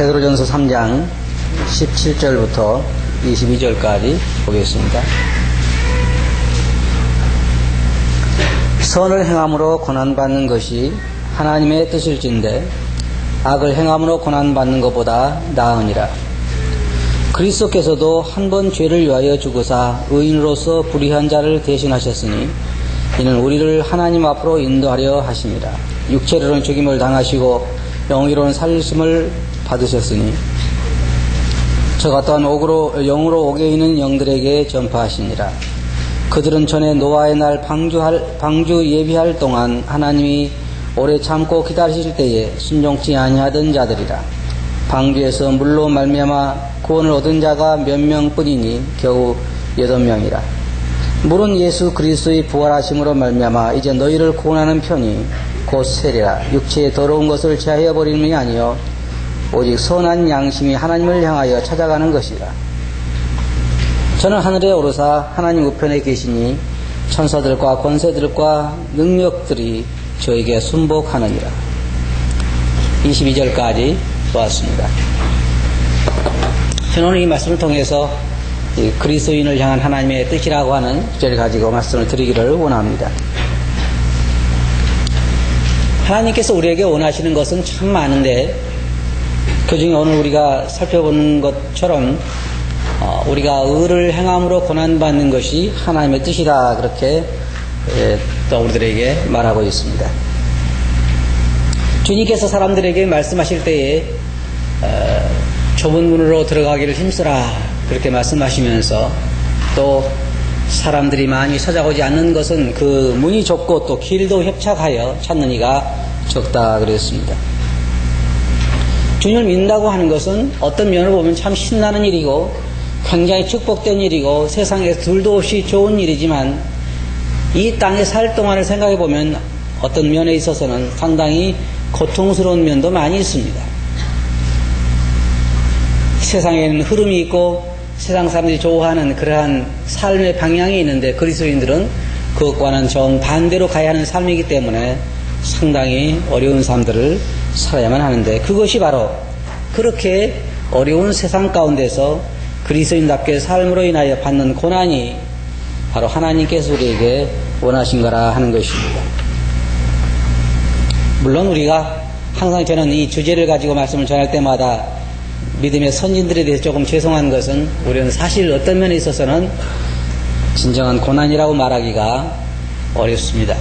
베드로전서 3장 17절부터 22절까지 보겠습니다. 선을 행함으로 고난받는 것이 하나님의 뜻일진데 악을 행함으로 고난받는 것보다 나으니라. 그리스도께서도 한 번 죄를 위하여 죽으사 의인으로서 불의한 자를 대신하셨으니 이는 우리를 하나님 앞으로 인도하려 하심이라. 육체로는 죽임을 당하시고 영으로는 살리심을 받으셨으니 저가 또한 영으로 옥에 있는 영들에게 전파하시니라. 그들은 전에 노아의 날 방주 예비할 동안 하나님이 오래 참고 기다리실 때에 순종치 아니하던 자들이라. 방주에서 물로 말미암아 구원을 얻은 자가 몇 명뿐이니 겨우 8명이라. 물은 예수 그리스도의 부활하심으로 말미암아 이제 너희를 구원하는 편이 곧 세례라. 육체의 더러운 것을 제하여 버림이 아니요 오직 선한 양심이 하나님을 향하여 찾아가는 것이라. 저는 하늘에 오르사 하나님 우편에 계시니 천사들과 권세들과 능력들이 저에게 순복하느니라. 22절까지 보았습니다. 저는 오늘 이 말씀을 통해서 그리스도인을 향한 하나님의 뜻이라고 하는 주제를 가지고 말씀을 드리기를 원합니다. 하나님께서 우리에게 원하시는 것은 참 많은데 그중에 오늘 우리가 살펴보는 것처럼 우리가 의를 행함으로 고난받는 것이 하나님의 뜻이다, 그렇게 또 우리들에게 말하고 있습니다. 주님께서 사람들에게 말씀하실 때에 좁은 문으로 들어가기를 힘쓰라, 그렇게 말씀하시면서 또 사람들이 많이 찾아오지 않는 것은 그 문이 좁고 또 길도 협착하여 찾는 이가 적다 그랬습니다. 주님을 믿는다고 하는 것은 어떤 면을 보면 참 신나는 일이고 굉장히 축복된 일이고 세상에서 둘도 없이 좋은 일이지만 이 땅에 살 동안을 생각해 보면 어떤 면에 있어서는 상당히 고통스러운 면도 많이 있습니다. 세상에는 흐름이 있고 세상 사람들이 좋아하는 그러한 삶의 방향이 있는데 그리스도인들은 그것과는 정반대로 가야 하는 삶이기 때문에 상당히 어려운 삶들을 살아야만 하는데 그것이 바로 그렇게 어려운 세상 가운데서 그리스도인답게 삶으로 인하여 받는 고난이 바로 하나님께서 우리에게 원하신 거라 하는 것입니다. 물론 우리가 항상 저는 이 주제를 가지고 말씀을 전할 때마다 믿음의 선진들에 대해서 조금 죄송한 것은 우리는 사실 어떤 면에 있어서는 진정한 고난이라고 말하기가 어렵습니다.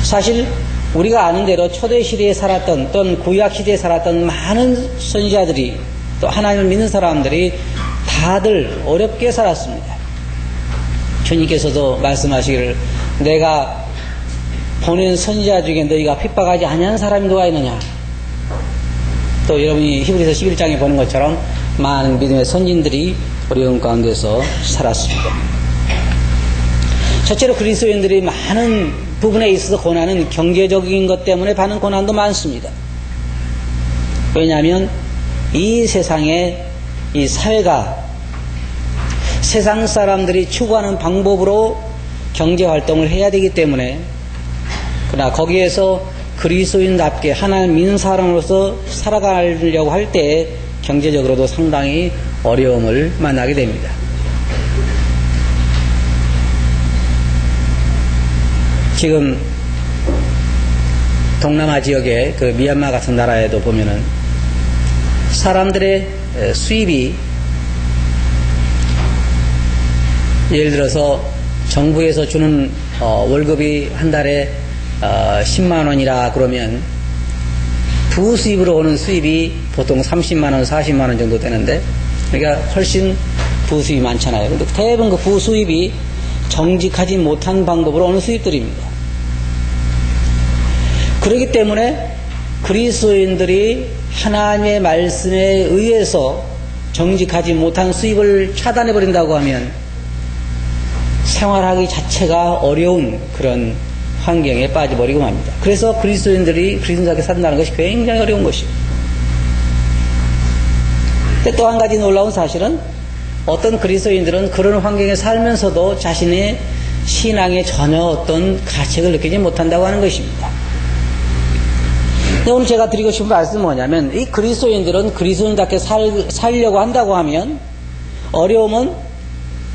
사실 우리가 아는 대로 초대시대에 살았던 또는 구약시대에 살았던 많은 선지자들이 또 하나님을 믿는 사람들이 다들 어렵게 살았습니다. 주님께서도 말씀하시기를 내가 보낸 선지자 중에 너희가 핍박하지 아니한 사람이 누가 있느냐. 또 여러분이 히브리서 11장에 보는 것처럼 많은 믿음의 선진들이 어려운 가운데서 살았습니다. 첫째로 그리스도인들이 많은 부분에 있어서 고난은 경제적인 것 때문에 받는 고난도 많습니다. 왜냐하면 이 세상에 이 사회가 세상 사람들이 추구하는 방법으로 경제활동을 해야 되기 때문에 그러나 거기에서 그리스도인답게 하나님 믿는 사람으로서 살아가려고 할 때 경제적으로도 상당히 어려움을 만나게 됩니다. 지금 동남아 지역의 그 미얀마 같은 나라에도 보면은 사람들의 수입이 예를 들어서 정부에서 주는 월급이 한 달에 10만 원이라 그러면 부수입으로 오는 수입이 보통 30만 원, 40만 원 정도 되는데 그러니까 훨씬 부수입이 많잖아요. 근데 대부분 그 부수입이 정직하지 못한 방법으로 오는 수입들입니다. 그렇기 때문에 그리스도인들이 하나님의 말씀에 의해서 정직하지 못한 수입을 차단해버린다고 하면 생활하기 자체가 어려운 그런 환경에 빠져버리고 맙니다. 그래서 그리스도인들이 그리스도인답게 산다는 것이 굉장히 어려운 것입니다. 근데 또 한 가지 놀라운 사실은 어떤 그리스도인들은 그런 환경에 살면서도 자신의 신앙에 전혀 어떤 가책을 느끼지 못한다고 하는 것입니다. 오늘 제가 드리고 싶은 말씀은 뭐냐면, 이 그리스도인들은 그리스도인답게 살려고 한다고 하면 어려움은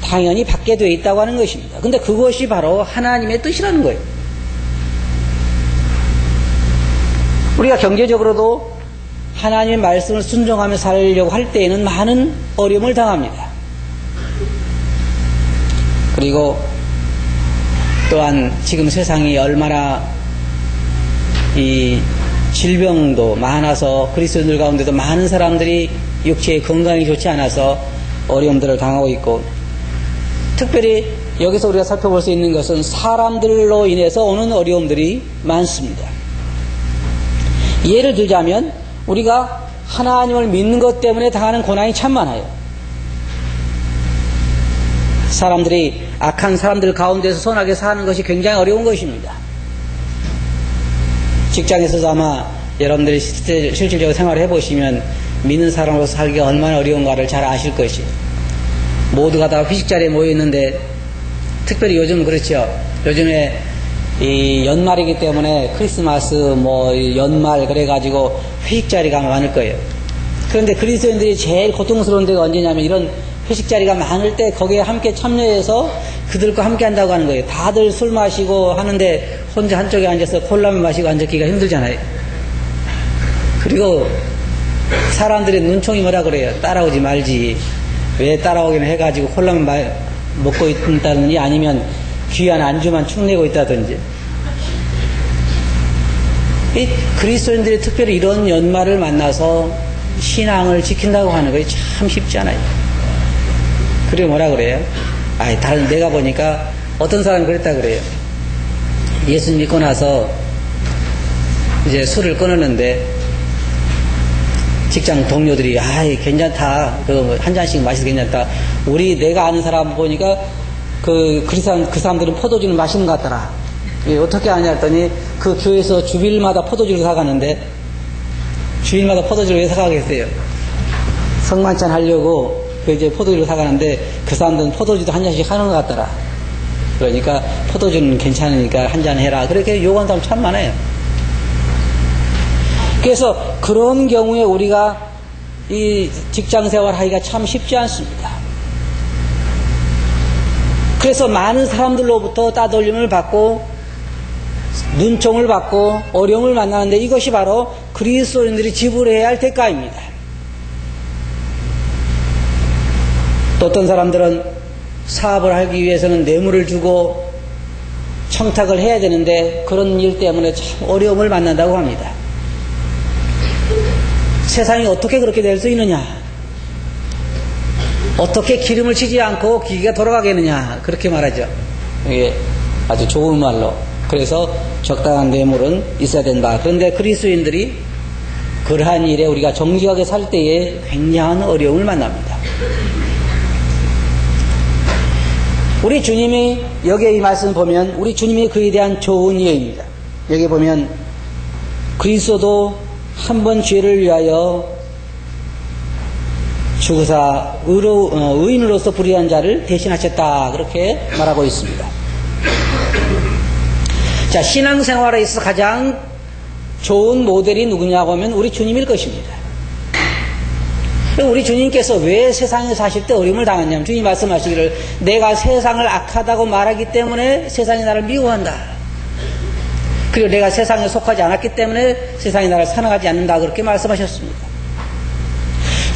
당연히 받게 되어 있다고 하는 것입니다. 근데 그것이 바로 하나님의 뜻이라는 거예요. 우리가 경제적으로도 하나님의 말씀을 순종하며 살려고 할 때에는 많은 어려움을 당합니다. 그리고 또한 지금 세상이 얼마나 이 질병도 많아서 그리스도인들 가운데도 많은 사람들이 육체의 건강이 좋지 않아서 어려움들을 당하고 있고, 특별히 여기서 우리가 살펴볼 수 있는 것은 사람들로 인해서 오는 어려움들이 많습니다. 예를 들자면 우리가 하나님을 믿는 것 때문에 당하는 고난이 참 많아요. 사람들이 악한 사람들 가운데서 선하게 사는 것이 굉장히 어려운 것입니다. 직장에서도 아마 여러분들이 실질적으로 생활을 해보시면 믿는 사람으로서 살기가 얼마나 어려운가를 잘 아실 것이에요. 모두가 다 회식 자리에 모여 있는데, 특별히 요즘 그렇죠. 요즘에 이 연말이기 때문에 크리스마스 연말 그래가지고 회식 자리가 많을 거예요. 그런데 그리스도인들이 제일 고통스러운 데가 언제냐면 이런 회식 자리가 많을 때 거기에 함께 참여해서 그들과 함께 한다고 하는 거예요. 다들 술 마시고 하는데 혼자 한쪽에 앉아서 콜라만 마시고 앉았기가 힘들잖아요. 그리고 사람들의 눈총이 뭐라 그래요? 따라오지 말지. 왜 따라오기는 해가지고 콜라만 먹고 있다느니 아니면 귀한 안주만 축내고 있다든지. 이 그리스도인들이 특별히 이런 연말을 만나서 신앙을 지킨다고 하는 것이 참 쉽지 않아요. 그리고 뭐라 그래요? 다른 내가 보니까 어떤 사람이 그랬다 그래요. 예수 믿고 나서 이제 술을 끊었는데 직장 동료들이 괜찮다. 한 잔씩 마셔도 괜찮다. 내가 아는 사람 보니까 그 사람들은 포도주는 마시는 것 같더라. 어떻게 아냐 했더니 그 교회에서 주일마다 포도주를 사가는데, 주일마다 포도주를 왜 사가겠어요? 성만찬 하려고 이제 포도주를 사가는데 그 사람들은 포도주도 한 잔씩 하는 것 같더라. 그러니까 포도주는 괜찮으니까 한 잔 해라. 그렇게 요구하는 사람 참 많아요. 그래서 그런 경우에 우리가 이 직장 생활 하기가 참 쉽지 않습니다. 그래서 많은 사람들로부터 따돌림을 받고 눈총을 받고 어려움을 만나는데, 이것이 바로 그리스도인들이 지불해야 할 대가입니다. 또 어떤 사람들은 사업을 하기 위해서는 뇌물을 주고 청탁을 해야 되는데 그런 일 때문에 참 어려움을 만난다고 합니다. 세상이 어떻게 그렇게 될 수 있느냐? 어떻게 기름을 치지 않고 기계가 돌아가겠느냐? 그렇게 말하죠. 이게 아주 좋은 말로. 그래서 적당한 뇌물은 있어야 된다. 그런데 그리스도인들이 그러한 일에 우리가 정직하게 살 때에 굉장한 어려움을 만납니다. 우리 주님이 여기에 이 말씀 보면 우리 주님이 그에 대한 좋은 예입니다. 여기 보면 그리스도도 한 번 죄를 위하여 죽으사 의인으로서 불의한 자를 대신하셨다. 그렇게 말하고 있습니다. 자, 신앙생활에 있어서 가장 좋은 모델이 누구냐고 하면 우리 주님일 것입니다. 우리 주님께서 왜 세상에 사실 때 어려움을 당했냐면, 주님이 말씀하시기를 내가 세상을 악하다고 말하기 때문에 세상이 나를 미워한다. 그리고 내가 세상에 속하지 않았기 때문에 세상이 나를 사랑하지 않는다. 그렇게 말씀하셨습니다.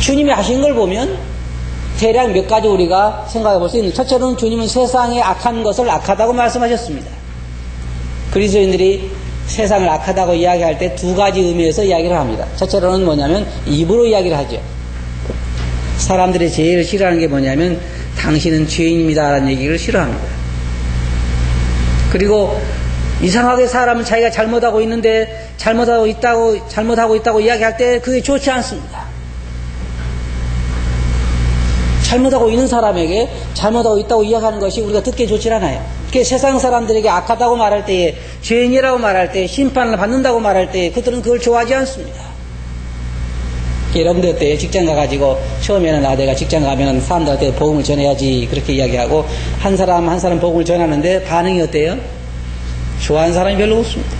주님이 하신 걸 보면 대략 몇 가지 우리가 생각해 볼 수 있는, 첫째로는 주님은 세상에 악한 것을 악하다고 말씀하셨습니다. 그리스도인들이 세상을 악하다고 이야기할 때 두 가지 의미에서 이야기를 합니다. 첫째로는 뭐냐면 입으로 이야기를 하죠. 사람들이 제일 싫어하는 게 뭐냐면 당신은 죄인입니다 라는 얘기를 싫어합니다. 그리고 이상하게 사람은 자기가 잘못하고 있는데 잘못하고 있다고 이야기할 때 그게 좋지 않습니다. 잘못하고 있는 사람에게 잘못하고 있다고 이야기하는 것이 우리가 듣기 좋지 않아요. 세상 사람들에게 악하다고 말할 때에, 죄인이라고 말할 때, 심판을 받는다고 말할 때 그들은 그걸 좋아하지 않습니다. 여러분들 때 직장 가가지고 처음에는 내가 직장 가면 사람들한테 복음을 전해야지 그렇게 이야기하고 한 사람 복음을 전하는데 반응이 어때요? 좋아하는 사람이 별로 없습니다.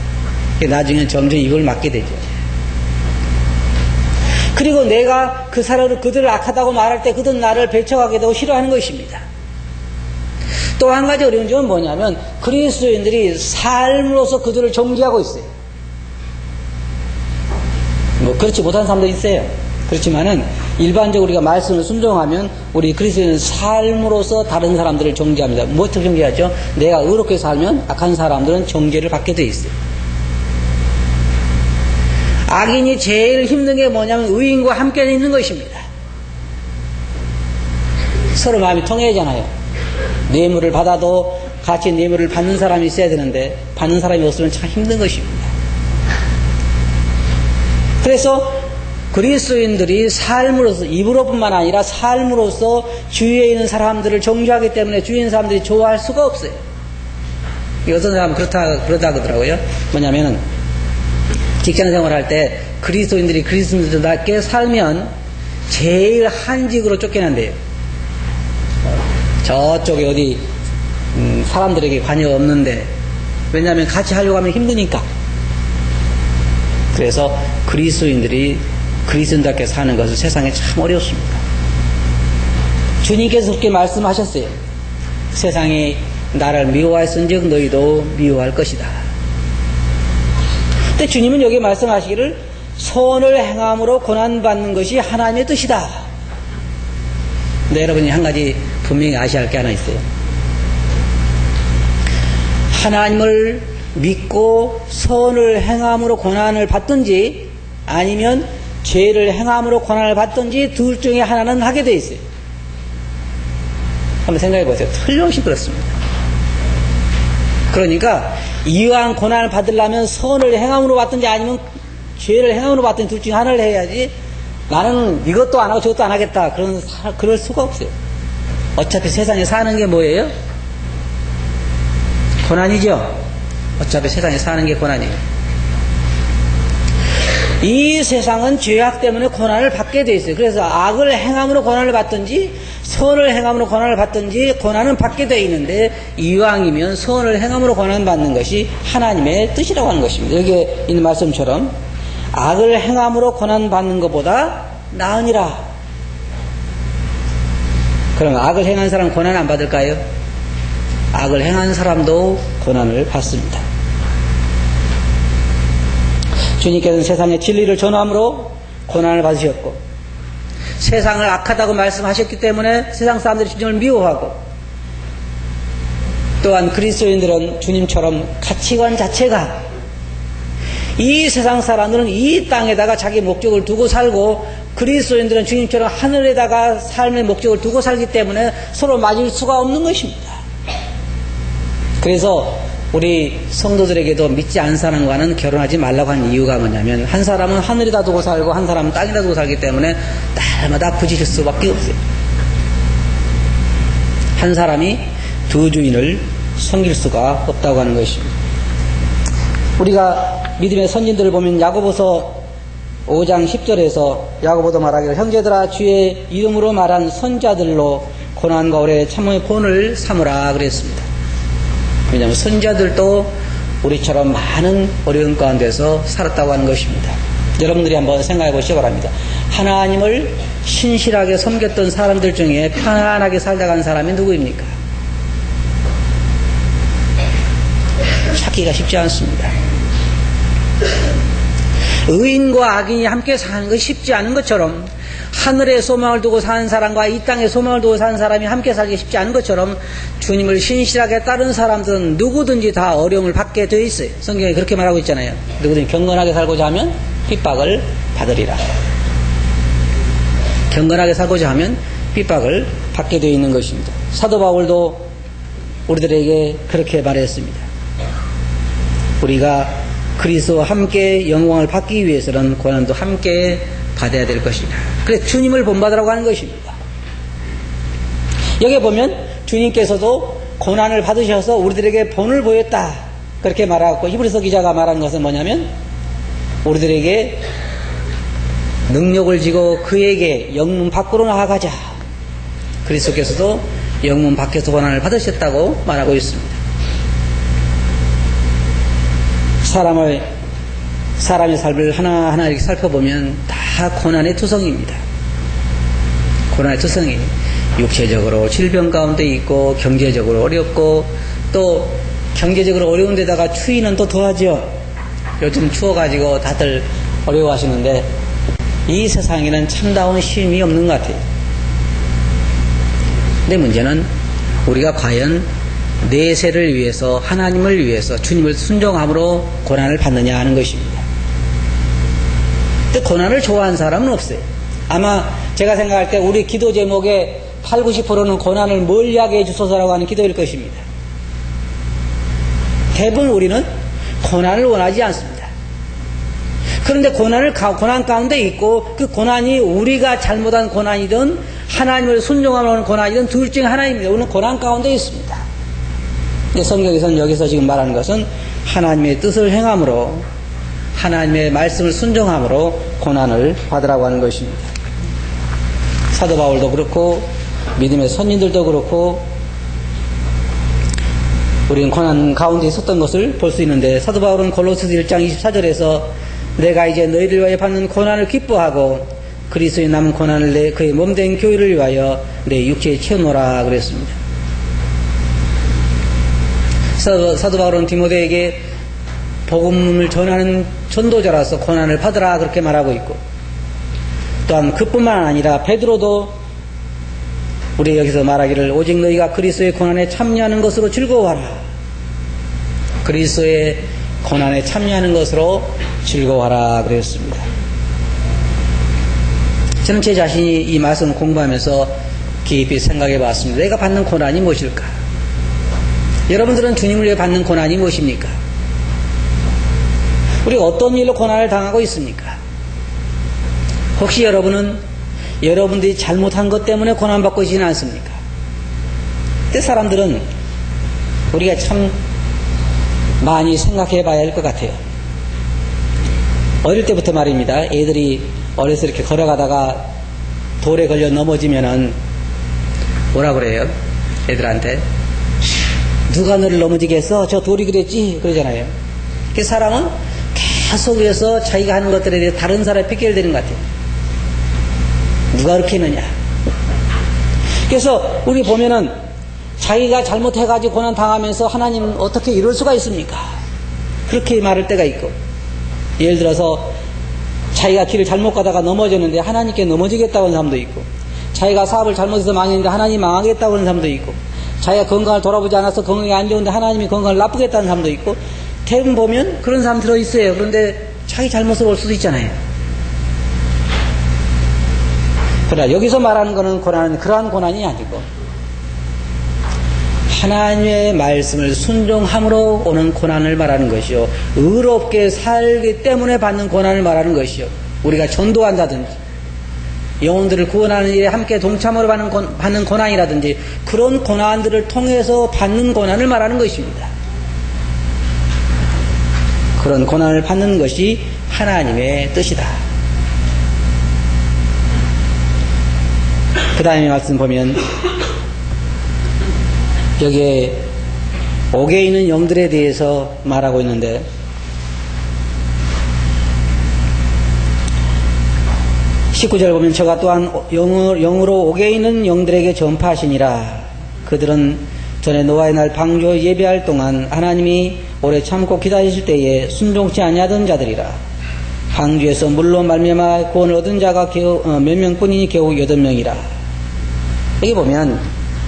나중에 점점 입을 막게 되죠. 그리고 내가 그들을 악하다고 말할 때 그들은 나를 배척하게 되고 싫어하는 것입니다. 또 한 가지 어려운 점은 뭐냐면 그리스도인들이 삶으로서 그들을 정죄하고 있어요. 뭐 그렇지 못한 사람도 있어요. 그렇지만은 일반적으로 우리가 말씀을 순종하면 우리 그리스도인은 삶으로서 다른 사람들을 정죄합니다. 뭐 어떻게 정죄하죠? 내가 의롭게 살면 악한 사람들은 정죄를 받게 돼 있어요. 악인이 제일 힘든 게 뭐냐면 의인과 함께 있는 것입니다. 서로 마음이 통해야잖아요. 뇌물을 받아도 같이 뇌물을 받는 사람이 있어야 되는데 받는 사람이 없으면 참 힘든 것입니다. 그래서 그리스도인들이 삶으로서 입으로뿐만 아니라 삶으로서 주위에 있는 사람들을 정죄하기 때문에 주위에 있는 사람들이 좋아할 수가 없어요. 어떤 사람은 그러다 그러더라고요. 뭐냐면은 직장 생활할 때 그리스도인들이 그리스도인들답게 살면 제일 한직으로 쫓겨난대요. 저쪽에 어디 사람들에게 관여가 없는데 왜냐하면 같이 하려고 하면 힘드니까. 그래서 그리스도인들이 그리스도인답게 사는 것은 세상에 참 어렵습니다. 주님께서 그렇게 말씀하셨어요. 세상이 나를 미워하였은즉 너희도 미워할 것이다. 근데 주님은 여기 말씀하시기를 선을 행함으로 고난받는 것이 하나님의 뜻이다. 근데 여러분이 한 가지 분명히 아셔야 할 게 하나 있어요. 하나님을 믿고 선을 행함으로 고난을 받든지 아니면 죄를 행함으로 고난을 받든지 둘 중에 하나는 하게 돼 있어요. 한번 생각해 보세요. 틀림없이 그렇습니다. 그러니까 이왕 고난을 받으려면 선을 행함으로 받든지 아니면 죄를 행함으로 받든지 둘 중에 하나를 해야지 나는 이것도 안 하고 저것도 안 하겠다. 그럴 수가 없어요. 어차피 세상에 사는 게 뭐예요? 고난이죠. 어차피 세상에 사는 게 고난이에요. 이 세상은 죄악 때문에 고난을 받게 돼 있어요. 그래서 악을 행함으로 고난을 받든지 선을 행함으로 고난을 받든지 고난은 받게 돼 있는데 이왕이면 선을 행함으로 고난을 받는 것이 하나님의 뜻이라고 하는 것입니다. 여기에 있는 말씀처럼 악을 행함으로 고난 받는 것보다 나으니라. 그럼 악을 행한 사람은 고난 안 받을까요? 악을 행한 사람도 고난을 받습니다. 주님께서는 세상에 진리를 전함으로 고난을 받으셨고 세상을 악하다고 말씀하셨기 때문에 세상 사람들이 주님을 미워하고 또한 그리스도인들은 주님처럼 가치관 자체가 이 세상 사람들은 이 땅에다가 자기 목적을 두고 살고 그리스도인들은 주님처럼 하늘에다가 삶의 목적을 두고 살기 때문에 서로 맞을 수가 없는 것입니다. 그래서 우리 성도들에게도 믿지 않는 사람과는 결혼하지 말라고 하는 이유가 뭐냐면 한 사람은 하늘에다 두고 살고 한 사람은 땅에다 두고 살기 때문에 날마다 부딪힐 수밖에 없어요. 한 사람이 두 주인을 섬길 수가 없다고 하는 것입니다. 우리가 믿음의 선진들을 보면 야고보서 5장 10절에서 야고보도 말하기를 형제들아 주의 이름으로 말한 선자들로 고난과 오래 참음의 본을 삼으라 그랬습니다. 왜냐하면 선자들도 우리처럼 많은 어려움 가운데서 살았다고 하는 것입니다. 여러분들이 한번 생각해 보시기 바랍니다. 하나님을 신실하게 섬겼던 사람들 중에 편안하게 살다 간 사람이 누구입니까? 찾기가 쉽지 않습니다. 의인과 악인이 함께 사는 것이 쉽지 않은 것처럼 하늘에 소망을 두고 사는 사람과 이 땅에 소망을 두고 사는 사람이 함께 살기 쉽지 않은 것처럼 주님을 신실하게 따른 사람들은 누구든지 다 어려움을 받게 되어 있어요. 성경에 그렇게 말하고 있잖아요. 누구든지 경건하게 살고자 하면 핍박을 받으리라. 경건하게 살고자 하면 핍박을 받게 되어 있는 것입니다. 사도 바울도 우리들에게 그렇게 말했습니다. 우리가 그리스도와 함께 영광을 받기 위해서는 고난도 함께 받아야 될 것이다. 그래서 주님을 본받으라고 하는 것입니다. 여기 보면 주님께서도 고난을 받으셔서 우리들에게 본을 보였다. 그렇게 말하고 히브리서 기자가 말한 것은 뭐냐면 우리들에게 능력을 지고 그에게 영문 밖으로 나아가자. 그리스도께서도 영문 밖에서 고난을 받으셨다고 말하고 있습니다. 사람의 삶을 하나하나 이렇게 살펴보면 다 다 고난의 투성입니다. 고난의 투성이 육체적으로 질병 가운데 있고 경제적으로 어렵고 또 경제적으로 어려운 데다가 추위는 또 더하죠. 요즘 추워가지고 다들 어려워하시는데 이 세상에는 참다운 쉼이 없는 것 같아요. 근데 문제는 우리가 과연 내세를 위해서 하나님을 위해서 주님을 순종함으로 고난을 받느냐 하는 것입니다. 근데 고난을 좋아하는 사람은 없어요. 아마 제가 생각할 때 우리 기도 제목의 8, 90%는 고난을 멀리하게 해주소서라고 하는 기도일 것입니다. 대부분 우리는 고난을 원하지 않습니다. 그런데 고난 가운데 있고 그 고난이 우리가 잘못한 고난이든 하나님을 순종하는 고난이든 둘 중에 하나입니다. 우리는 고난 가운데 있습니다. 근데 성경에서는 여기서 지금 말하는 것은 하나님의 뜻을 행함으로 하나님의 말씀을 순종함으로 고난을 받으라고 하는 것입니다. 사도 바울도 그렇고 믿음의 선진들도 그렇고 우리는 고난 가운데 있었던 것을 볼 수 있는데 사도 바울은 골로새서 1장 24절에서 내가 이제 너희를 위하여 받는 고난을 기뻐하고 그리스도의 남은 고난을 내 그의 몸된 교회를 위하여 내 육체에 채우노라 그랬습니다. 사도 바울은 디모데에게 복음을 전하는 전도자라서 고난을 받으라 그렇게 말하고 있고 또한 그뿐만 아니라 베드로도 우리 여기서 말하기를 오직 너희가 그리스도의 고난에 참여하는 것으로 즐거워하라. 그리스도의 고난에 참여하는 것으로 즐거워하라 그랬습니다. 저는 제 자신이 이 말씀을 공부하면서 깊이 생각해 봤습니다. 내가 받는 고난이 무엇일까? 여러분들은 주님을 위해 받는 고난이 무엇입니까? 우리가 어떤 일로 고난을 당하고 있습니까? 혹시 여러분은 여러분들이 잘못한 것 때문에 고난받고 있지는 않습니까? 근데 사람들은 우리가 참 많이 생각해 봐야 할 것 같아요. 어릴 때부터 말입니다. 애들이 어려서 이렇게 걸어가다가 돌에 걸려 넘어지면은 뭐라 그래요? 애들한테 누가 너를 넘어지게 했어? 저 돌이 그랬지? 그러잖아요. 그 사람은 계속해서 자기가 하는 것들에 대해 다른 사람이 핑계를 대는 것 같아요. 누가 그렇게 했느냐? 그래서 우리 보면은 자기가 잘못해가지고 고난 당하면서 하나님 어떻게 이럴 수가 있습니까? 그렇게 말할 때가 있고, 예를 들어서 자기가 길을 잘못 가다가 넘어졌는데 하나님께 넘어지겠다고 하는 사람도 있고, 자기가 사업을 잘못해서 망했는데 하나님 망하겠다고 하는 사람도 있고, 자기가 건강을 돌아보지 않아서 건강이 안 좋은데 하나님이 건강을 나쁘겠다는 사람도 있고, 대부분 보면 그런 사람 들어있어요. 그런데 자기 잘못을 올 수도 있잖아요. 그러나 여기서 말하는 것은 고난은 그러한 고난이 아니고 하나님의 말씀을 순종함으로 오는 고난을 말하는 것이요, 의롭게 살기 때문에 받는 고난을 말하는 것이요, 우리가 전도한다든지 영혼들을 구원하는 일에 함께 동참으로 받는 고난이라든지 그런 고난들을 통해서 받는 고난을 말하는 것입니다. 그런 고난을 받는 것이 하나님의 뜻이다. 그 다음에 말씀 보면 여기에 옥에 있는 영들에 대해서 말하고 있는데 19절 보면 저가 또한 영으로 옥에 있는 영들에게 전파하시니라. 그들은 전에 노아의 날 방주 예배할 동안 하나님이 오래 참고 기다리실 때에 순종치 아니하던 자들이라. 방주에서 물로 말미암아 구원을 얻은 자가 몇 명뿐이니 겨우 8명이라. 여기 보면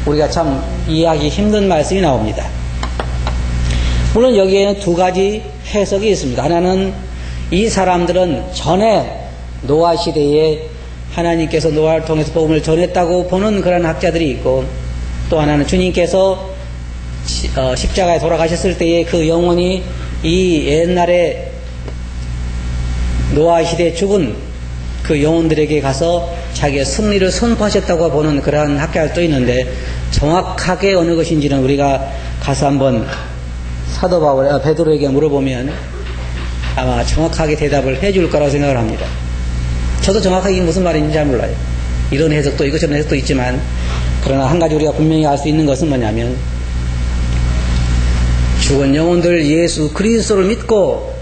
우리가 참 이해하기 힘든 말씀이 나옵니다. 물론 여기에는 두 가지 해석이 있습니다. 하나는 이 사람들은 전에 노아 시대에 하나님께서 노아를 통해서 복음을 전했다고 보는 그런 학자들이 있고, 또 하나는 주님께서 십자가에 돌아가셨을 때에 그 영혼이 이 옛날에 노아 시대에 죽은 그 영혼들에게 가서 자기의 승리를 선포하셨다고 보는 그러한 학자들도 있는데, 정확하게 어느 것인지는 우리가 가서 한번 사도 바울 베드로에게 물어보면 아마 정확하게 대답을 해줄 거라고 생각을 합니다. 저도 정확하게 이게 무슨 말인지 잘 몰라요. 이런 해석도 있고 저런 해석도 있지만, 그러나 한 가지 우리가 분명히 알 수 있는 것은 뭐냐면, 죽은 영혼들 예수 그리스도를 믿고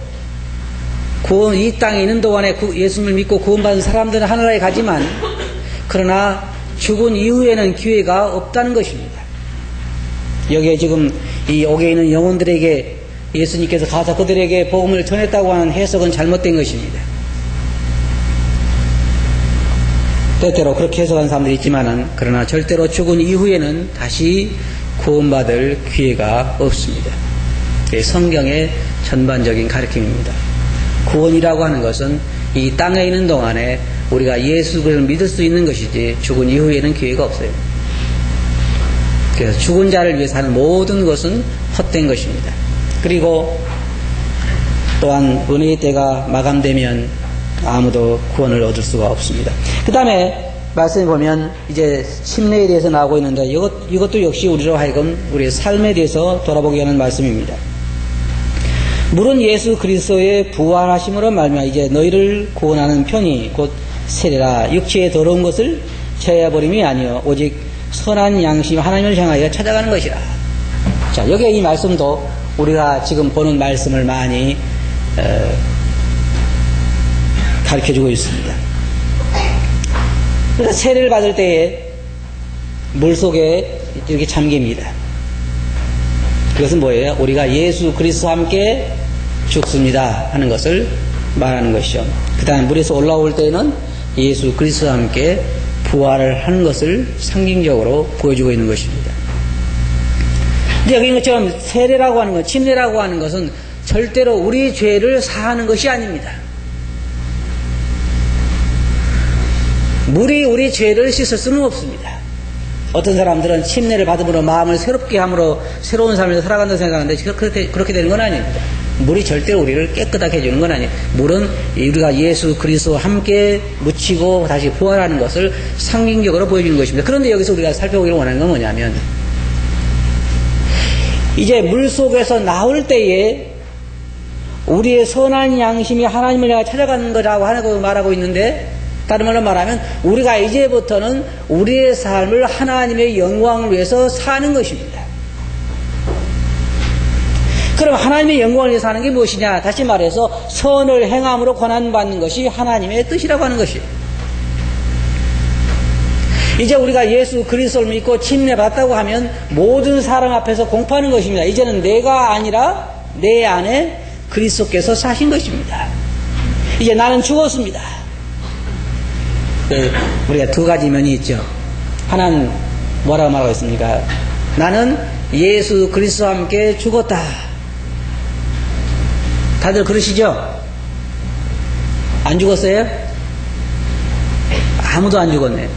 이 땅에 있는 동안에 예수님을 믿고 구원받은 사람들은 하늘나라에 가지만 그러나 죽은 이후에는 기회가 없다는 것입니다. 여기에 지금 이 옥에 있는 영혼들에게 예수님께서 가서 그들에게 복음을 전했다고 하는 해석은 잘못된 것입니다. 때때로 그렇게 해석하는 사람들이 있지만은 그러나 절대로 죽은 이후에는 다시 구원받을 기회가 없습니다. 성경의 전반적인 가르침입니다. 구원이라고 하는 것은 이 땅에 있는 동안에 우리가 예수 그리스도를 믿을 수 있는 것이지 죽은 이후에는 기회가 없어요. 그래서 죽은 자를 위해서 하는 모든 것은 헛된 것입니다. 그리고 또한 은혜의 때가 마감되면 아무도 구원을 얻을 수가 없습니다. 그 다음에 말씀에 보면 이제 침례에 대해서 나오고 있는데 이것도 역시 우리로 하여금 우리의 삶에 대해서 돌아보게 하는 말씀입니다. 물은 예수 그리스도의 부활하심으로 말미암아 이제 너희를 구원하는 편이 곧 세례라. 육체의 더러운 것을 제어버림이 아니요 오직 선한 양심 하나님을 향하여 찾아가는 것이라. 자, 여기에 이 말씀도 우리가 지금 보는 말씀을 많이 가르쳐주고 있습니다. 그래서 세례를 받을 때에 물속에 이렇게 잠깁니다. 그것은 뭐예요? 우리가 예수 그리스도와 함께 죽습니다 하는 것을 말하는 것이죠. 그 다음에 물에서 올라올 때는 예수 그리스도와 함께 부활을 하는 것을 상징적으로 보여주고 있는 것입니다. 근데 여기 있는 것처럼 세례라고 하는 것, 침례라고 하는 것은 절대로 우리 죄를 사하는 것이 아닙니다. 물이 우리 죄를 씻을 수는 없습니다. 어떤 사람들은 침례를 받음으로 마음을 새롭게 함으로 새로운 삶을 살아간다고 생각하는데 그렇게 되는 건 아닙니다. 물이 절대로 우리를 깨끗하게 해주는 건 아니에요. 물은 우리가 예수 그리스도와 함께 묻히고 다시 부활하는 것을 상징적으로 보여주는 것입니다. 그런데 여기서 우리가 살펴보기를 원하는 건 뭐냐면 이제 물 속에서 나올 때에 우리의 선한 양심이 하나님을 향해 찾아가는 거라고 하고 말하고 있는데 다른 말로 말하면 우리가 이제부터는 우리의 삶을 하나님의 영광을 위해서 사는 것입니다. 그럼 하나님의 영광을 위해서 사는 게 무엇이냐? 다시 말해서 선을 행함으로 고난받는 것이 하나님의 뜻이라고 하는 것이에요. 이제 우리가 예수 그리스도를 믿고 침례 받았다고 하면 모든 사람 앞에서 공포하는 것입니다. 이제는 내가 아니라 내 안에 그리스도께서 사신 것입니다. 이제 나는 죽었습니다. 우리가 두 가지 면이 있죠. 하나는 뭐라고 말하고 있습니까? 나는 예수 그리스도와 함께 죽었다. 다들 그러시죠? 안 죽었어요? 아무도 안 죽었네.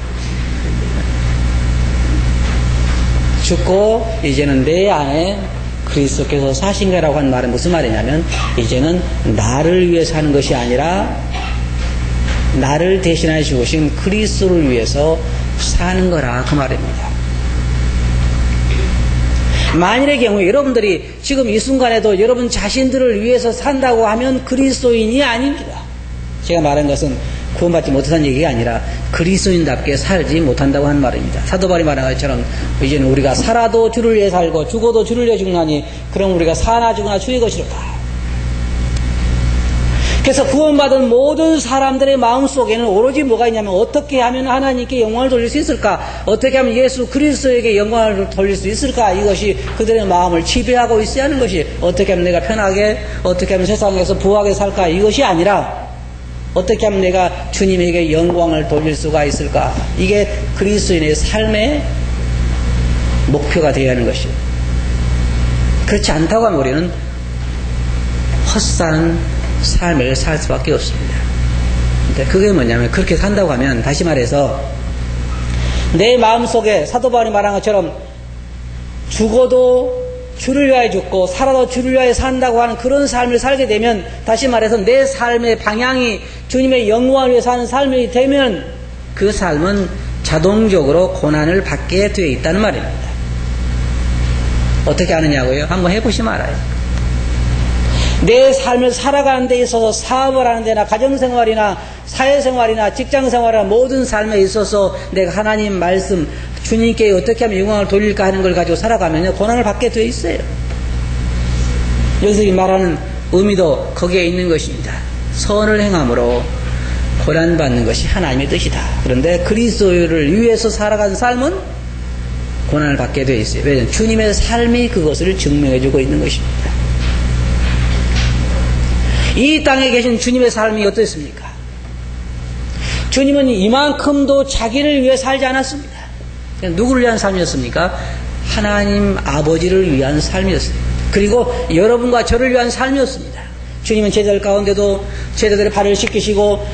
죽고 이제는 내 안에 그리스도께서 사신 거라고 하는 말은 무슨 말이냐면 이제는 나를 위해 사는 것이 아니라 나를 대신하여 죽으신 그리스도를 위해서 사는 거라 그 말입니다. 만일의 경우에 여러분들이 지금 이 순간에도 여러분 자신들을 위해서 산다고 하면 그리스도인이 아닙니다. 제가 말한 것은 구원받지 못한 얘기가 아니라 그리스도인답게 살지 못한다고 하는 말입니다. 사도 바울이 말한 것처럼 이제는 우리가 살아도 주를 위해 살고 죽어도 주를 위해 죽나니 그럼 우리가 사나 죽으나 주의 것이로다. 그래서 구원받은 모든 사람들의 마음속에는 오로지 뭐가 있냐면 어떻게 하면 하나님께 영광을 돌릴 수 있을까? 어떻게 하면 예수 그리스도에게 영광을 돌릴 수 있을까? 이것이 그들의 마음을 지배하고 있어야 하는 것이 어떻게 하면 내가 편하게 어떻게 하면 세상에서 부하게 살까? 이것이 아니라 어떻게 하면 내가 주님에게 영광을 돌릴 수가 있을까? 이게 그리스도인의 삶의 목표가 되어야 하는 것이에요. 그렇지 않다고 하면 우리는 헛사는 삶을 살 수밖에 없습니다. 근데 그게 뭐냐면 그렇게 산다고 하면 다시 말해서 내 마음속에 사도 바울이 말한 것처럼 죽어도 주를 위하여 죽고 살아도 주를 위하여 산다고 하는 그런 삶을 살게 되면 다시 말해서 내 삶의 방향이 주님의 영광을 위해 사는 삶이 되면 그 삶은 자동적으로 고난을 받게 되어 있다는 말입니다. 어떻게 하느냐고요? 한번 해보시면 알아요. 내 삶을 살아가는 데 있어서 사업을 하는 데나 가정생활이나 사회생활이나 직장생활이나 모든 삶에 있어서 내가 하나님 말씀 주님께 어떻게 하면 영광을 돌릴까 하는 걸 가지고 살아가면 고난을 받게 되어 있어요. 여기서 이 말하는 의미도 거기에 있는 것입니다. 선을 행함으로 고난받는 것이 하나님의 뜻이다. 그런데 그리스도를 위해서 살아가는 삶은 고난을 받게 되어 있어요. 왜냐하면 주님의 삶이 그것을 증명해주고 있는 것입니다. 이 땅에 계신 주님의 삶이 어떻습니까? 주님은 이만큼도 자기를 위해 살지 않았습니다. 누구를 위한 삶이었습니까? 하나님 아버지를 위한 삶이었습니다. 그리고 여러분과 저를 위한 삶이었습니다. 주님은 제자들 가운데도 제자들의 발을 씻기시고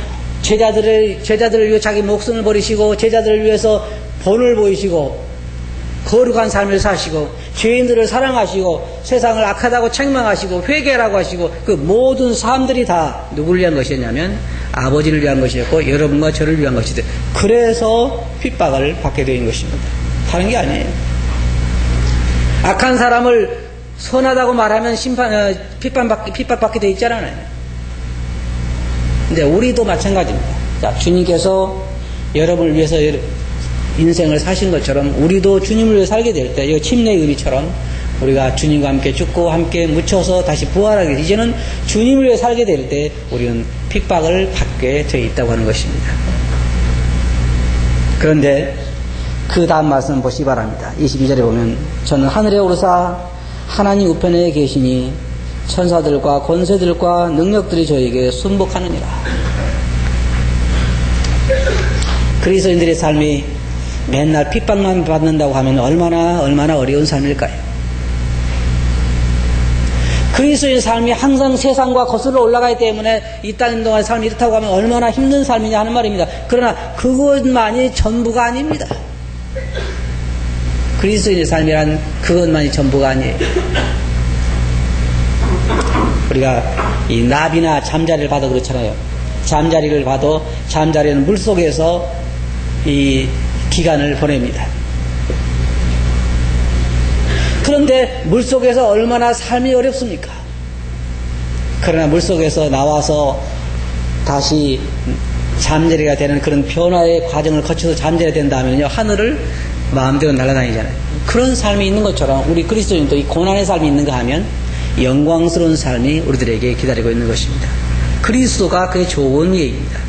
제자들을 위해 자기 목숨을 버리시고 제자들을 위해서 본을 보이시고 거룩한 삶을 사시고 죄인들을 사랑하시고 세상을 악하다고 책망하시고 회개라고 하시고 그 모든 삶들이 다 누구를 위한 것이었냐면 아버지를 위한 것이었고 여러분과 저를 위한 것이다. 그래서 핍박을 받게 된 것입니다. 다른 게 아니에요. 악한 사람을 선하다고 말하면 핍박받게 돼 있잖아요. 근데 우리도 마찬가지입니다. 자, 주님께서 여러분을 위해서 인생을 사신 것처럼 우리도 주님을 위해 살게 될 때 이 침례의 의미처럼 우리가 주님과 함께 죽고 함께 묻혀서 다시 부활하게 돼 이제는 주님을 위해 살게 될 때 우리는 핍박을 받게 돼 있다고 하는 것입니다. 그런데 그 다음 말씀 보시기 바랍니다. 22절에 보면 저는 하늘에 오르사 하나님 우편에 계시니 천사들과 권세들과 능력들이 저에게 순복하느니라. 그리스도인들의 삶이 맨날 핍박만 받는다고 하면 얼마나 어려운 삶일까요? 그리스도의 삶이 항상 세상과 거슬러 올라가기 때문에 이 땅 동안 삶이 이렇다고 하면 얼마나 힘든 삶이냐 하는 말입니다. 그러나 그것만이 전부가 아닙니다. 그리스도인의 삶이란 그것만이 전부가 아니에요. 우리가 이 나비나 잠자리를 봐도 그렇잖아요. 잠자리를 봐도 잠자리는 물속에서 이 기간을 보냅니다. 그런데 물속에서 얼마나 삶이 어렵습니까? 그러나 물속에서 나와서 다시 잠자리가 되는 그런 변화의 과정을 거쳐서 잠자리가 된다면요 하늘을 마음대로 날아다니잖아요. 그런 삶이 있는 것처럼 우리 그리스도인도 이 고난의 삶이 있는가 하면 영광스러운 삶이 우리들에게 기다리고 있는 것입니다. 그리스도가 그의 좋은 예입니다.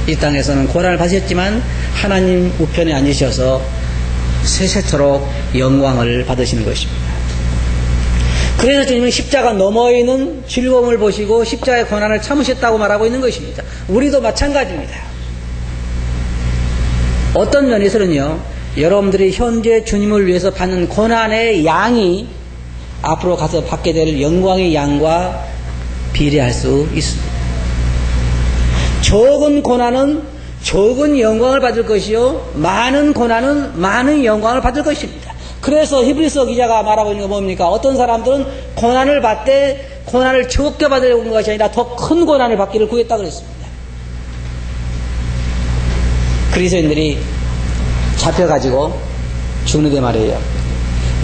이 땅에서는 고난을 받으셨지만 하나님 우편에 앉으셔서 세세토록 영광을 받으시는 것입니다. 그래서 주님은 십자가 너머에 있는 즐거움을 보시고 십자가의 고난을 참으셨다고 말하고 있는 것입니다. 우리도 마찬가지입니다. 어떤 면에서는요, 여러분들이 현재 주님을 위해서 받는 고난의 양이 앞으로 가서 받게 될 영광의 양과 비례할 수 있습니다. 적은 고난은 적은 영광을 받을 것이요 많은 고난은 많은 영광을 받을 것입니다. 그래서 히브리서 기자가 말하고 있는 건 뭡니까? 어떤 사람들은 고난을 받되 고난을 적게 받으려고 하는 것이 아니라 더 큰 고난을 받기를 구했다고 그랬습니다. 그리스도인들이 잡혀가지고 죽는데 말이에요.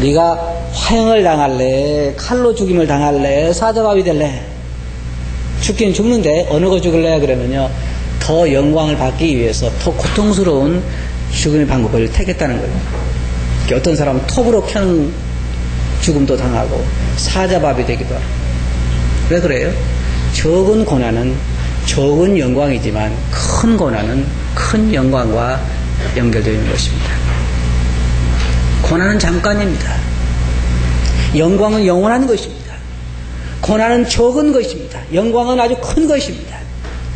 네가 화형을 당할래? 칼로 죽임을 당할래? 사자밥이 될래? 죽긴 죽는데 어느 거 죽을래? 그러면요 더 영광을 받기 위해서 더 고통스러운 죽음의 방법을 택했다는 거예요. 어떤 사람은 톱으로 켜는 죽음도 당하고 사자밥이 되기도 하고. 왜 그래요? 적은 고난은 적은 영광이지만 큰 고난은 큰 영광과 연결되어 있는 것입니다. 고난은 잠깐입니다. 영광은 영원한 것입니다. 고난은 적은 것입니다. 영광은 아주 큰 것입니다.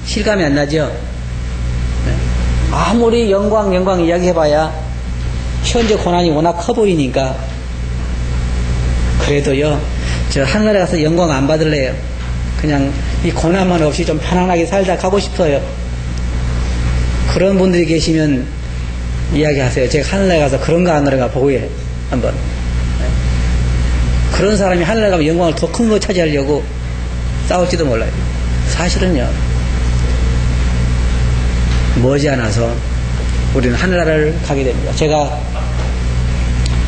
실감이 안 나죠? 아무리 영광 이야기해봐야 현재 고난이 워낙 커 보이니까 그래도요 저 하늘에 가서 영광 안 받을래요. 그냥 이 고난만 없이 좀 편안하게 살다 가고 싶어요. 그런 분들이 계시면 이야기하세요. 제가 하늘에 가서 그런가 안 그런가 보고 해 한번. 그런 사람이 하늘에 가면 영광을 더 큰 거 차지하려고 싸울지도 몰라요. 사실은요 머지않아서 우리는 하늘나라를 가게 됩니다. 제가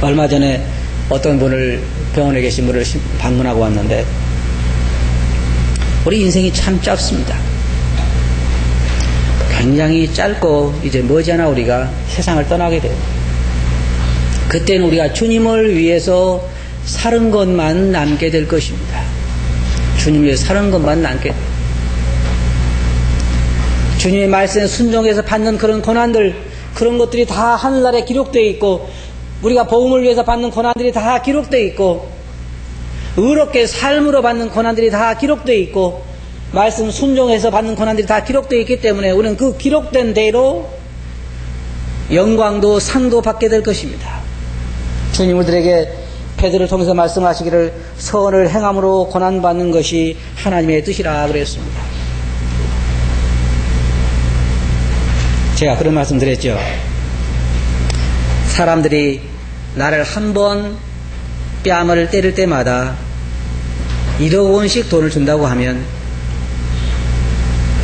얼마 전에 어떤 분을 병원에 계신 분을 방문하고 왔는데 우리 인생이 참 짧습니다. 굉장히 짧고 이제 머지않아 우리가 세상을 떠나게 돼요. 그때는 우리가 주님을 위해서 사는 것만 남게 될 것입니다. 주님을 위해서 사는 것만 남게 돼요. 주님의 말씀에 순종해서 받는 그런 고난들, 그런 것들이 다 하늘나라에 기록되어 있고, 우리가 복음을 위해서 받는 고난들이 다 기록되어 있고, 의롭게 삶으로 받는 고난들이 다 기록되어 있고, 말씀 순종해서 받는 고난들이 다 기록되어 있기 때문에 우리는 그 기록된 대로 영광도 상도 받게 될 것입니다. 주님 우리들에게 베드로를 통해서 말씀하시기를 선을 행함으로 고난받는 것이 하나님의 뜻이라 그랬습니다. 제가 그런 말씀 드렸죠. 사람들이 나를 한 번 뺨을 때릴 때마다 1억 원씩 돈을 준다고 하면,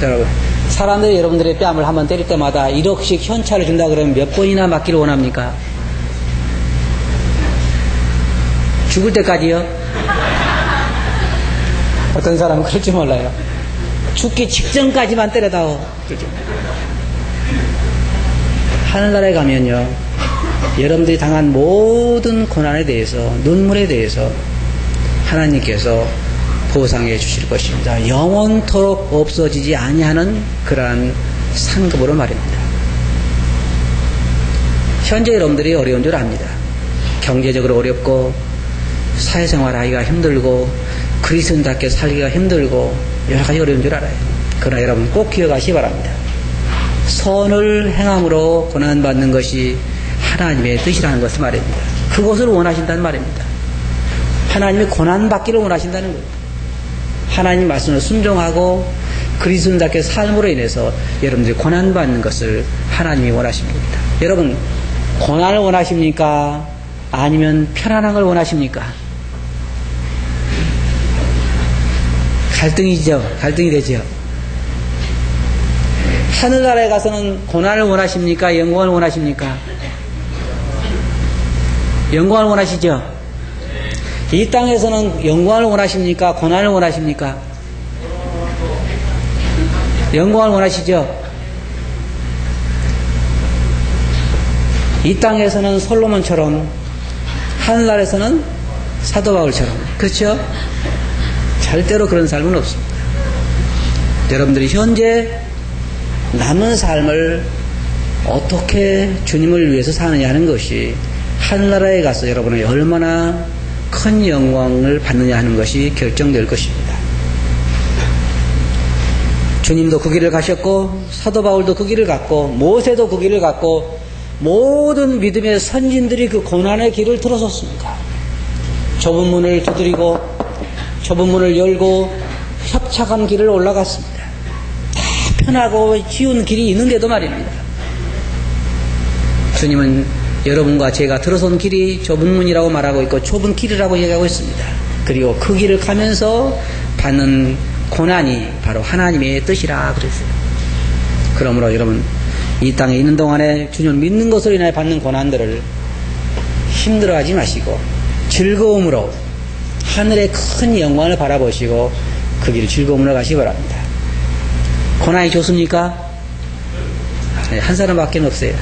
여러분, 사람들이 여러분들의 뺨을 한 번 때릴 때마다 1억씩 현찰을 준다 그러면 몇 번이나 맞기를 원합니까? 죽을 때까지요? 어떤 사람은 그럴지 몰라요. 죽기 직전까지만 때려다오. 그렇죠? 하늘나라에 가면요, 여러분들이 당한 모든 고난에 대해서, 눈물에 대해서 하나님께서 보상해 주실 것입니다. 영원토록 없어지지 아니하는 그러한 상급으로 말입니다. 현재 여러분들이 어려운 줄 압니다. 경제적으로 어렵고, 사회생활 하기가 힘들고, 그리스도인답게 살기가 힘들고, 여러 가지 어려운 줄 알아요. 그러나 여러분 꼭 기억하시기 바랍니다. 선을 행함으로 고난받는 것이 하나님의 뜻이라는 것을 말입니다. 그것을 원하신다는 말입니다. 하나님이 고난받기를 원하신다는 거예요. 하나님 말씀을 순종하고 그리스도인답게 삶으로 인해서 여러분들이 고난받는 것을 하나님이 원하십니다. 여러분, 고난을 원하십니까? 아니면 편안한 걸 원하십니까? 갈등이죠. 갈등이 되죠. 하늘나라에 가서는 고난을 원하십니까? 영광을 원하십니까? 영광을 원하시죠? 이 땅에서는 영광을 원하십니까? 고난을 원하십니까? 영광을 원하시죠? 이 땅에서는 솔로몬처럼, 하늘나라에서는 사도 바울처럼. 그렇죠? 절대로 그런 삶은 없습니다. 여러분들이 현재 남은 삶을 어떻게 주님을 위해서 사느냐 하는 것이 하늘나라에 가서 여러분이 얼마나 큰 영광을 받느냐 하는 것이 결정될 것입니다. 주님도 그 길을 가셨고, 사도 바울도 그 길을 갔고, 모세도 그 길을 갔고, 모든 믿음의 선진들이 그 고난의 길을 들어섰습니다. 좁은 문을 두드리고, 좁은 문을 열고, 협착한 길을 올라갔습니다. 다 편하고 쉬운 길이 있는데도 말입니다. 주님은 여러분과 제가 들어선 길이 좁은 문이라고 말하고 있고 좁은 길이라고 얘기하고 있습니다. 그리고 그 길을 가면서 받는 고난이 바로 하나님의 뜻이라 그랬어요. 그러므로 여러분, 이 땅에 있는 동안에 주님을 믿는 것으로 인하여 받는 고난들을 힘들어하지 마시고 즐거움으로 하늘의 큰 영광을 바라보시고 그 길을 즐거움으로 가시기 바랍니다. 고난이 좋습니까? 네, 한 사람밖에 없어요.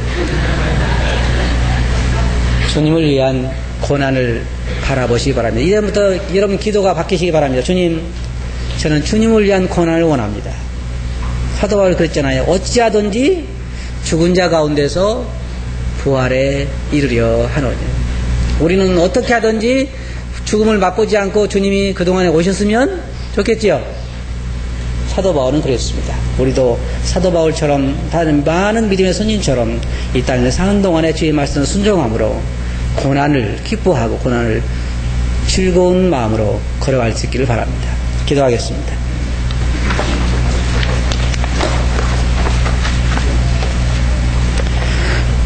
주님을 위한 고난을 바라보시기 바랍니다. 이제부터 여러분 기도가 바뀌시기 바랍니다. 주님, 저는 주님을 위한 고난을 원합니다. 사도 바울이 그랬잖아요. 어찌하든지 죽은 자 가운데서 부활에 이르려 하노니. 우리는 어떻게 하든지 죽음을 맛보지 않고 주님이 그동안에 오셨으면 좋겠지요. 사도 바울은 그랬습니다. 우리도 사도 바울처럼 다른 많은 믿음의 선진처럼 이 땅에 사는 동안에 주의 말씀을 순종함으로 고난을 기뻐하고 고난을 즐거운 마음으로 걸어갈 수 있기를 바랍니다. 기도하겠습니다.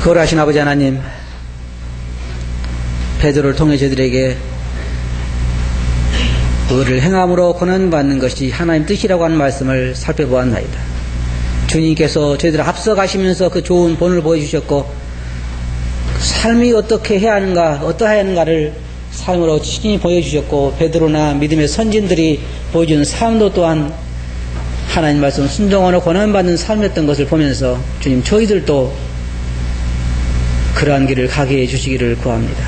거룩하신 아버지 하나님, 베드로를 통해 저희들에게 의를 행함으로 고난받는 것이 하나님 뜻이라고 하는 말씀을 살펴보았나이다. 주님께서 저희들을 앞서가시면서 그 좋은 본을 보여주셨고 삶이 어떻게 해야 하는가, 어떠해야 하는가를 삶으로 친히 보여주셨고 베드로나 믿음의 선진들이 보여준 삶도 또한 하나님 말씀 순종하고 고난받는 삶이었던 것을 보면서 주님, 저희들도 그러한 길을 가게 해주시기를 구합니다.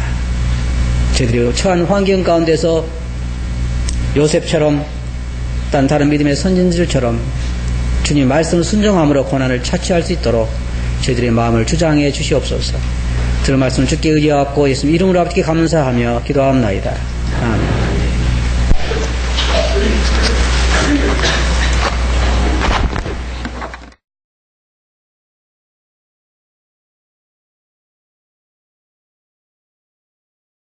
저희들이 처한 환경 가운데서 요셉처럼 다른 믿음의 선진들처럼 주님 말씀을 순종함으로 고난을 차치할 수 있도록 저희들의 마음을 주장해 주시옵소서. 들은 말씀 주께 의지하고 예수님 이름으로 아버지께 감사하며 기도합나이다.